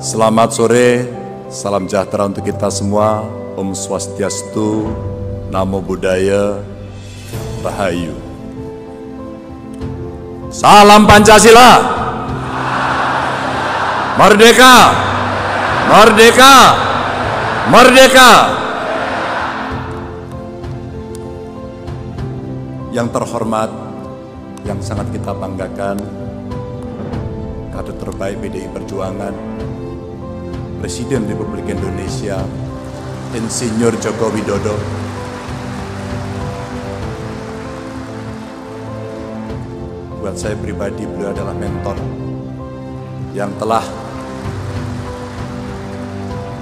Selamat sore, salam sejahtera untuk kita semua. Om Swastiastu, Namo Buddhaya, Rahayu. Salam Pancasila. Merdeka, merdeka, merdeka. Yang terhormat, yang sangat kita banggakan, kader terbaik PDI Perjuangan, Presiden Republik Indonesia, Insinyur Joko Widodo. Buat saya pribadi, beliau adalah mentor yang telah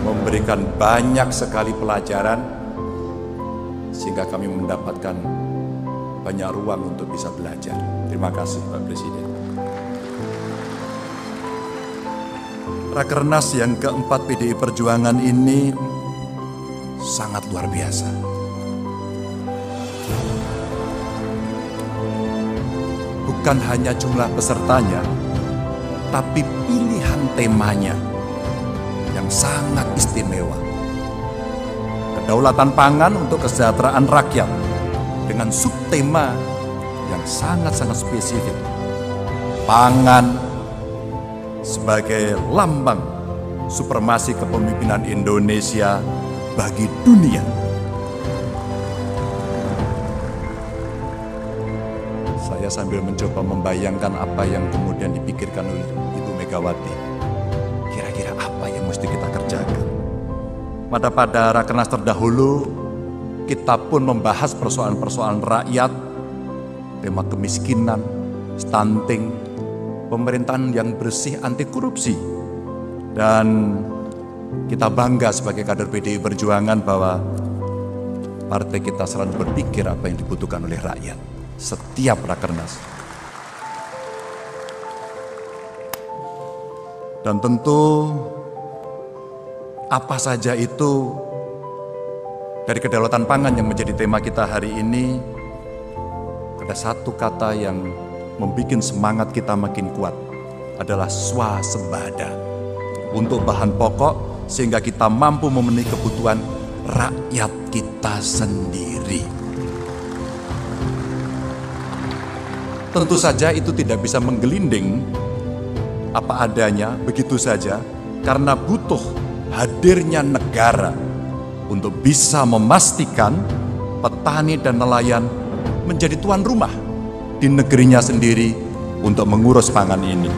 memberikan banyak sekali pelajaran sehingga kami mendapatkan banyak ruang untuk bisa belajar. Terima kasih Pak Presiden. Rakernas yang keempat PDI Perjuangan ini sangat luar biasa. Bukan hanya jumlah pesertanya, tapi pilihan temanya yang sangat istimewa. Kedaulatan pangan untuk kesejahteraan rakyat dengan subtema yang sangat-sangat spesifik. Pangan sebagai lambang supremasi kepemimpinan Indonesia bagi dunia. Saya sambil mencoba membayangkan apa yang kemudian dipikirkan oleh Ibu Megawati. Kira-kira apa yang mesti kita kerjakan? Pada Rakernas terdahulu, kita pun membahas persoalan-persoalan rakyat, tema kemiskinan, stunting, pemerintahan yang bersih anti korupsi. Dan kita bangga sebagai kader PDI Perjuangan bahwa partai kita selalu berpikir apa yang dibutuhkan oleh rakyat setiap Rakernas. Dan tentu apa saja itu dari kedaulatan pangan yang menjadi tema kita hari ini, ada satu kata yang membuat semangat kita makin kuat, adalah swasembada untuk bahan pokok sehingga kita mampu memenuhi kebutuhan rakyat kita sendiri. Tentu saja itu tidak bisa menggelinding apa adanya begitu saja, karena butuh hadirnya negara untuk bisa memastikan petani dan nelayan menjadi tuan rumah di negerinya sendiri untuk mengurus pangan ini.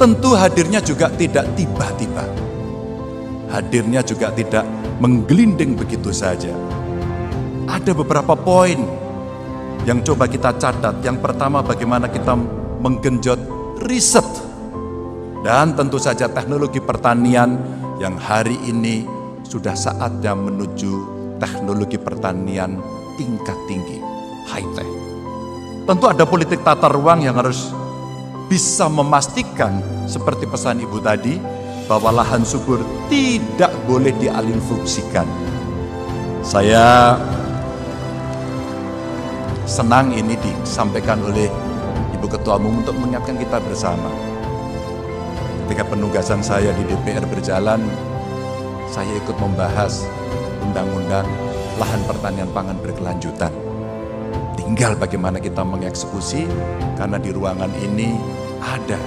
Tentu hadirnya juga tidak tiba-tiba. Hadirnya juga tidak menggelinding begitu saja. Ada beberapa poin yang coba kita catat. Yang pertama, bagaimana kita menggenjot riset dan tentu saja teknologi pertanian yang hari ini sudah saatnya menuju teknologi pertanian tingkat tinggi, high-tech. Tentu ada politik tata ruang yang harus bisa memastikan seperti pesan Ibu tadi, bahwa lahan subur tidak boleh dialihfungsikan. Saya senang ini disampaikan oleh Ibu Ketua Umum untuk mengingatkan kita bersama. Ketika penugasan saya di DPR berjalan, saya ikut membahas undang-undang lahan pertanian pangan berkelanjutan. Tinggal bagaimana kita mengeksekusi, karena di ruangan ini ada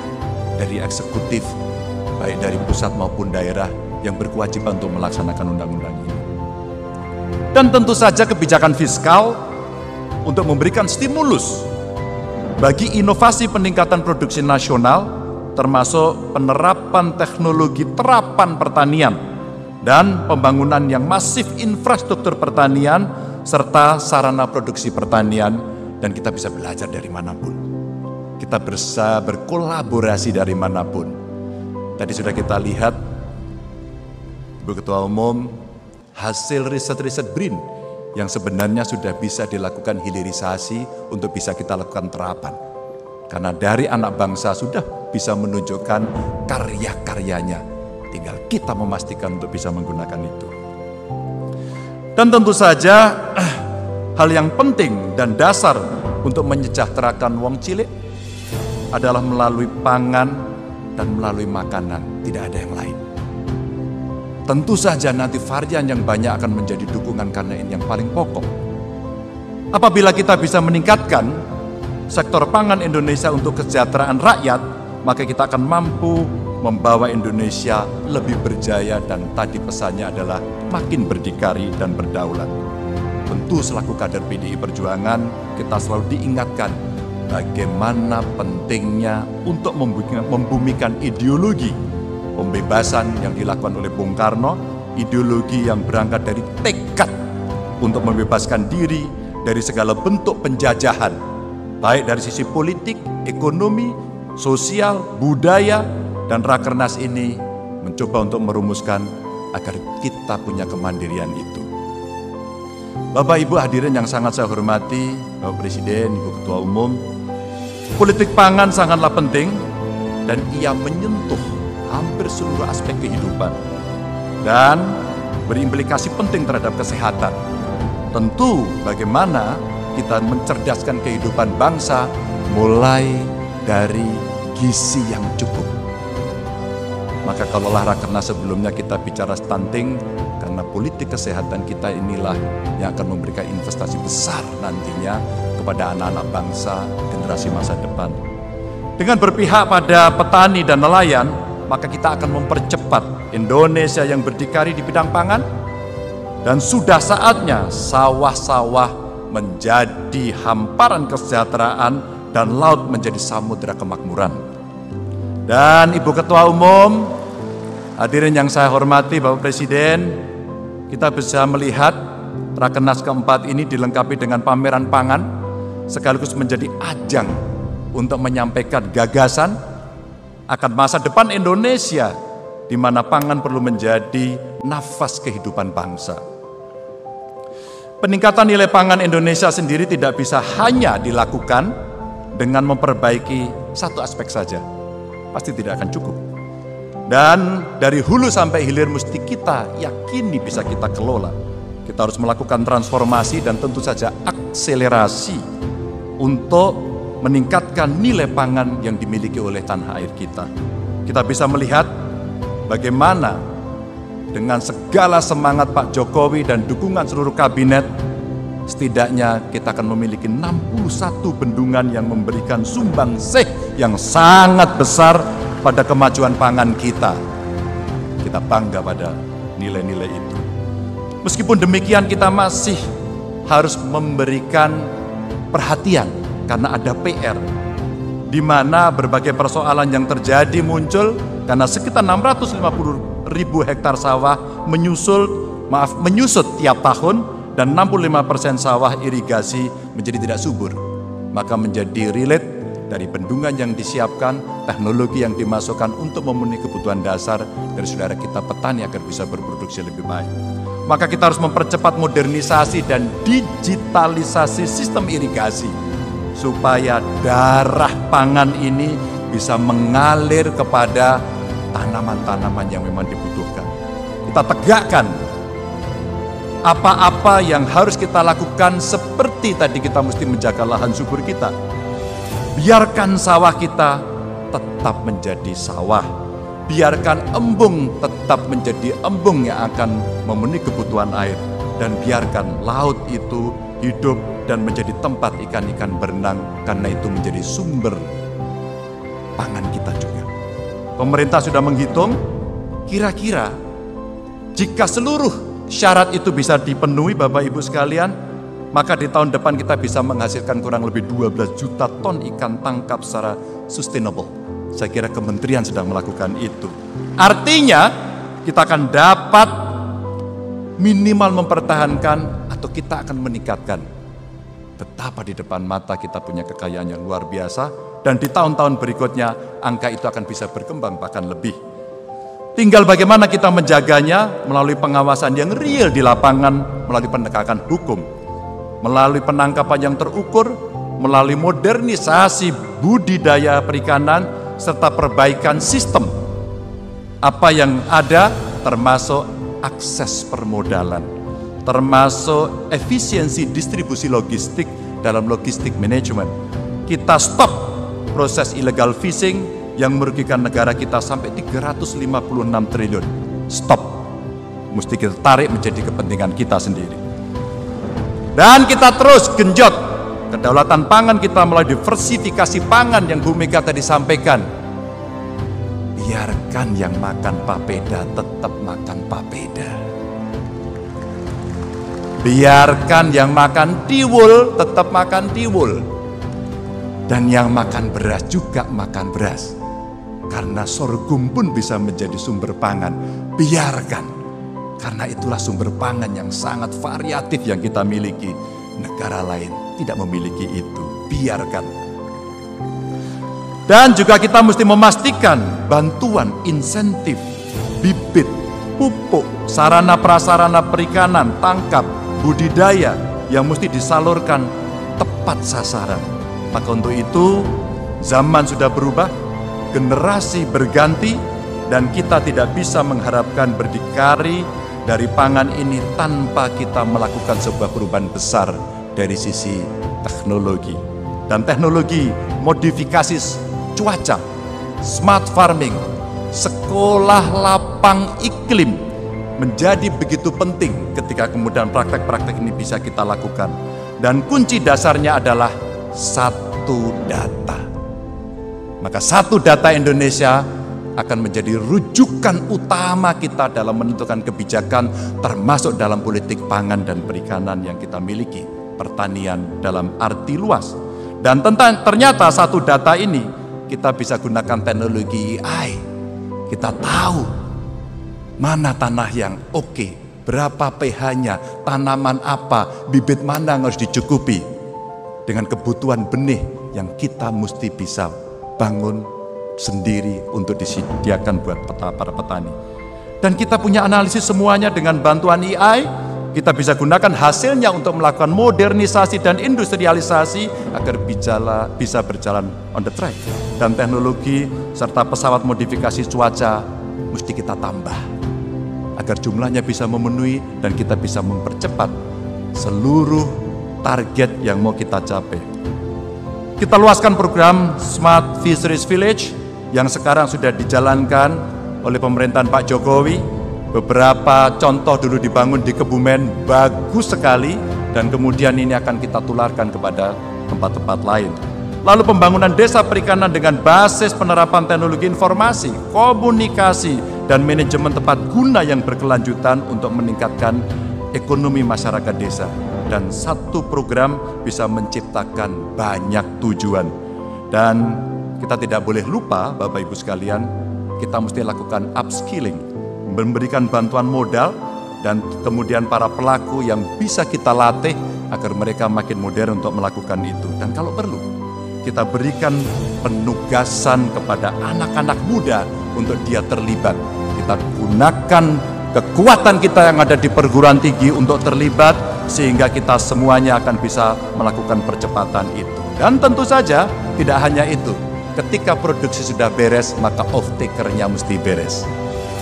dari eksekutif, baik dari pusat maupun daerah, yang berkewajiban untuk melaksanakan undang-undang ini. Dan tentu saja kebijakan fiskal untuk memberikan stimulus bagi inovasi peningkatan produksi nasional, termasuk penerapan teknologi terapan pertanian dan pembangunan yang masif infrastruktur pertanian serta sarana produksi pertanian, dan kita bisa belajar dari manapun. Kita bisa berkolaborasi dari manapun. Tadi sudah kita lihat, Ibu Ketua Umum, hasil riset-riset BRIN yang sebenarnya sudah bisa dilakukan hilirisasi untuk bisa kita lakukan terapan. Karena dari anak bangsa sudah bisa menunjukkan karya-karyanya. Tinggal kita memastikan untuk bisa menggunakan itu. Dan tentu saja hal yang penting dan dasar untuk menyejahterakan wong cilik adalah melalui pangan dan melalui makanan, tidak ada yang lain. Tentu saja nanti varian yang banyak akan menjadi dukungan karena ini yang paling pokok. Apabila kita bisa meningkatkan sektor pangan Indonesia untuk kesejahteraan rakyat, maka kita akan mampu membawa Indonesia lebih berjaya dan tadi pesannya adalah makin berdikari dan berdaulat. Tentu selaku kader PDI Perjuangan kita selalu diingatkan bagaimana pentingnya untuk membumikan ideologi pembebasan yang dilakukan oleh Bung Karno, ideologi yang berangkat dari tekad untuk membebaskan diri dari segala bentuk penjajahan, baik dari sisi politik, ekonomi, sosial, budaya, dan Rakernas ini mencoba untuk merumuskan agar kita punya kemandirian itu. Bapak Ibu hadirin yang sangat saya hormati, Bapak Presiden, Ibu Ketua Umum, politik pangan sangatlah penting dan ia menyentuh hampir seluruh aspek kehidupan dan berimplikasi penting terhadap kesehatan. Tentu bagaimana kita mencerdaskan kehidupan bangsa mulai dari gizi yang cukup. Maka kalaulah Rakernas sebelumnya kita bicara stunting, karena politik kesehatan kita inilah yang akan memberikan investasi besar nantinya kepada anak-anak bangsa generasi masa depan. Dengan berpihak pada petani dan nelayan, maka kita akan mempercepat Indonesia yang berdikari di bidang pangan, dan sudah saatnya sawah-sawah menjadi hamparan kesejahteraan dan laut menjadi samudera kemakmuran. Dan Ibu Ketua Umum, hadirin yang saya hormati, Bapak Presiden, kita bisa melihat Rakernas keempat ini dilengkapi dengan pameran pangan sekaligus menjadi ajang untuk menyampaikan gagasan akan masa depan Indonesia di mana pangan perlu menjadi nafas kehidupan bangsa. Peningkatan nilai pangan Indonesia sendiri tidak bisa hanya dilakukan dengan memperbaiki satu aspek saja. Pasti tidak akan cukup. Dan dari hulu sampai hilir mesti kita yakini bisa kita kelola. Kita harus melakukan transformasi dan tentu saja akselerasi untuk meningkatkan nilai pangan yang dimiliki oleh tanah air kita. Kita bisa melihat bagaimana dengan segala semangat Pak Jokowi dan dukungan seluruh kabinet, setidaknya kita akan memiliki 61 bendungan yang memberikan sumbangsih yang sangat besar pada kemajuan pangan kita. Kita bangga pada nilai-nilai itu. Meskipun demikian kita masih harus memberikan perhatian karena ada PR, di mana berbagai persoalan yang terjadi muncul karena sekitar 650.000 hektar sawah menyusut tiap tahun dan 65% sawah irigasi menjadi tidak subur. Maka menjadi relate dari bendungan yang disiapkan, teknologi yang dimasukkan untuk memenuhi kebutuhan dasar dari saudara kita petani agar bisa berproduksi lebih baik. Maka kita harus mempercepat modernisasi dan digitalisasi sistem irigasi supaya darah pangan ini bisa mengalir kepada tanaman-tanaman yang memang dibutuhkan. Kita tegakkan apa-apa yang harus kita lakukan, seperti tadi kita mesti menjaga lahan subur kita. Biarkan sawah kita tetap menjadi sawah. Biarkan embung tetap menjadi embung yang akan memenuhi kebutuhan air. Dan biarkan laut itu hidup dan menjadi tempat ikan-ikan berenang, karena itu menjadi sumber pangan kita juga. Pemerintah sudah menghitung, kira-kira jika seluruh syarat itu bisa dipenuhi Bapak Ibu sekalian, maka di tahun depan kita bisa menghasilkan kurang lebih 12 juta ton ikan tangkap secara sustainable. Saya kira kementerian sedang melakukan itu. Artinya kita akan dapat minimal mempertahankan atau kita akan meningkatkan. Betapa di depan mata kita punya kekayaan yang luar biasa, dan di tahun-tahun berikutnya angka itu akan bisa berkembang bahkan lebih. Tinggal bagaimana kita menjaganya melalui pengawasan yang real di lapangan, melalui penegakan hukum, melalui penangkapan yang terukur, melalui modernisasi budidaya perikanan, serta perbaikan sistem apa yang ada, termasuk akses permodalan, termasuk efisiensi distribusi logistik dalam logistik manajemen. Kita stop proses illegal fishing yang merugikan negara kita sampai 356 triliun. Stop. Mesti kita tarik menjadi kepentingan kita sendiri. Dan kita terus genjot kedaulatan pangan kita melalui diversifikasi pangan yang Bu Mega tadi sampaikan. Biarkan yang makan papeda tetap makan papeda. Biarkan yang makan tiwul tetap makan tiwul. Dan yang makan beras juga makan beras. Karena sorghum pun bisa menjadi sumber pangan. Biarkan. Karena itulah sumber pangan yang sangat variatif yang kita miliki. Negara lain tidak memiliki itu. Biarkan. Dan juga kita mesti memastikan bantuan, insentif, bibit, pupuk, sarana prasarana perikanan, tangkap, budidaya yang mesti disalurkan tepat sasaran. Maka untuk itu zaman sudah berubah, generasi berganti, dan kita tidak bisa mengharapkan berdikari dari pangan ini tanpa kita melakukan sebuah perubahan besar dari sisi teknologi. Dan teknologi modifikasi cuaca, smart farming, sekolah lapang iklim menjadi begitu penting ketika kemudian praktek-praktek ini bisa kita lakukan. Dan kunci dasarnya adalah satu data. Maka satu data Indonesia akan menjadi rujukan utama kita dalam menentukan kebijakan, termasuk dalam politik pangan dan perikanan yang kita miliki, pertanian dalam arti luas. Dan ternyata satu data ini kita bisa gunakan teknologi AI. Kita tahu mana tanah yang oke, berapa pH-nya, tanaman apa, bibit mana yang harus dicukupi dengan kebutuhan benih yang kita mesti bisa bangun sendiri untuk disediakan buat para petani. Dan kita punya analisis semuanya dengan bantuan AI. Kita bisa gunakan hasilnya untuk melakukan modernisasi dan industrialisasi agar bisa berjalan on the track. Dan teknologi serta pesawat modifikasi cuaca mesti kita tambah agar jumlahnya bisa memenuhi dan kita bisa mempercepat seluruh target yang mau kita capai. Kita luaskan program Smart Fisheries Village yang sekarang sudah dijalankan oleh pemerintahan Pak Jokowi. Beberapa contoh dulu dibangun di Kebumen, bagus sekali, dan kemudian ini akan kita tularkan kepada tempat-tempat lain. Lalu pembangunan desa perikanan dengan basis penerapan teknologi informasi, komunikasi, dan manajemen tepat guna yang berkelanjutan untuk meningkatkan ekonomi masyarakat desa. Dan satu program bisa menciptakan banyak tujuan. Dan kita tidak boleh lupa, Bapak Ibu sekalian, kita mesti lakukan upskilling, memberikan bantuan modal, dan kemudian para pelaku yang bisa kita latih agar mereka makin modern untuk melakukan itu. Dan kalau perlu, kita berikan penugasan kepada anak-anak muda untuk dia terlibat. Kita gunakan kekuatan kita yang ada di perguruan tinggi untuk terlibat, sehingga kita semuanya akan bisa melakukan percepatan itu. Dan tentu saja tidak hanya itu. Ketika produksi sudah beres, maka off-taker-nya mesti beres.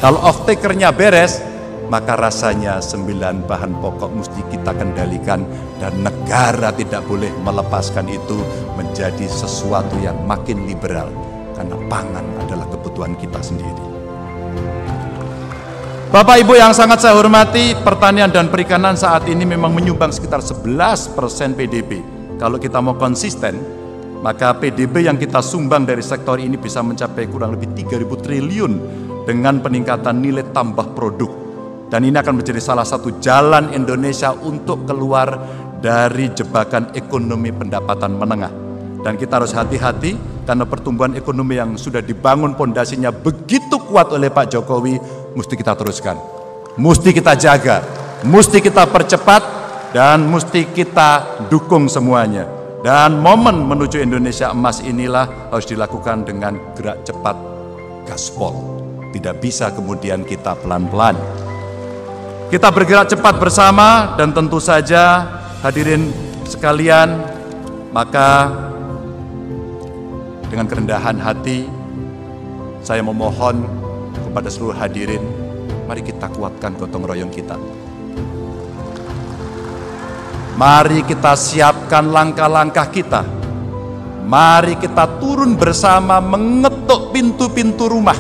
Kalau off-taker-nya beres, maka rasanya 9 bahan pokok mesti kita kendalikan, dan negara tidak boleh melepaskan itu menjadi sesuatu yang makin liberal, karena pangan adalah kebutuhan kita sendiri. Bapak Ibu yang sangat saya hormati, pertanian dan perikanan saat ini memang menyumbang sekitar 11% PDB. Kalau kita mau konsisten, maka PDB yang kita sumbang dari sektor ini bisa mencapai kurang lebih 3.000 triliun dengan peningkatan nilai tambah produk. Dan ini akan menjadi salah satu jalan Indonesia untuk keluar dari jebakan ekonomi pendapatan menengah. Dan kita harus hati-hati karena pertumbuhan ekonomi yang sudah dibangun pondasinya begitu kuat oleh Pak Jokowi, mesti kita teruskan, mesti kita jaga, mesti kita percepat, dan mesti kita dukung semuanya. Dan momen menuju Indonesia emas inilah harus dilakukan dengan gerak cepat, gaspol. Tidak bisa kemudian kita pelan-pelan. Kita bergerak cepat bersama, dan tentu saja hadirin sekalian, maka dengan kerendahan hati saya memohon kepada seluruh hadirin, mari kita kuatkan gotong royong kita. Mari kita siapkan langkah-langkah kita. Mari kita turun bersama mengetuk pintu-pintu rumah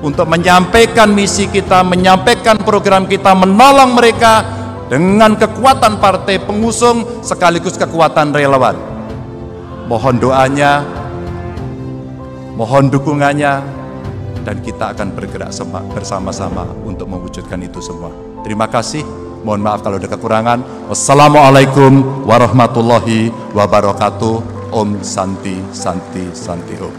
untuk menyampaikan misi kita, menyampaikan program kita, menolong mereka dengan kekuatan partai pengusung sekaligus kekuatan relawan. Mohon doanya, mohon dukungannya, dan kita akan bergerak bersama-sama untuk mewujudkan itu semua. Terima kasih. Mohon maaf kalau ada kekurangan. Wassalamualaikum warahmatullahi wabarakatuh. Om Santi Santi Santi Om.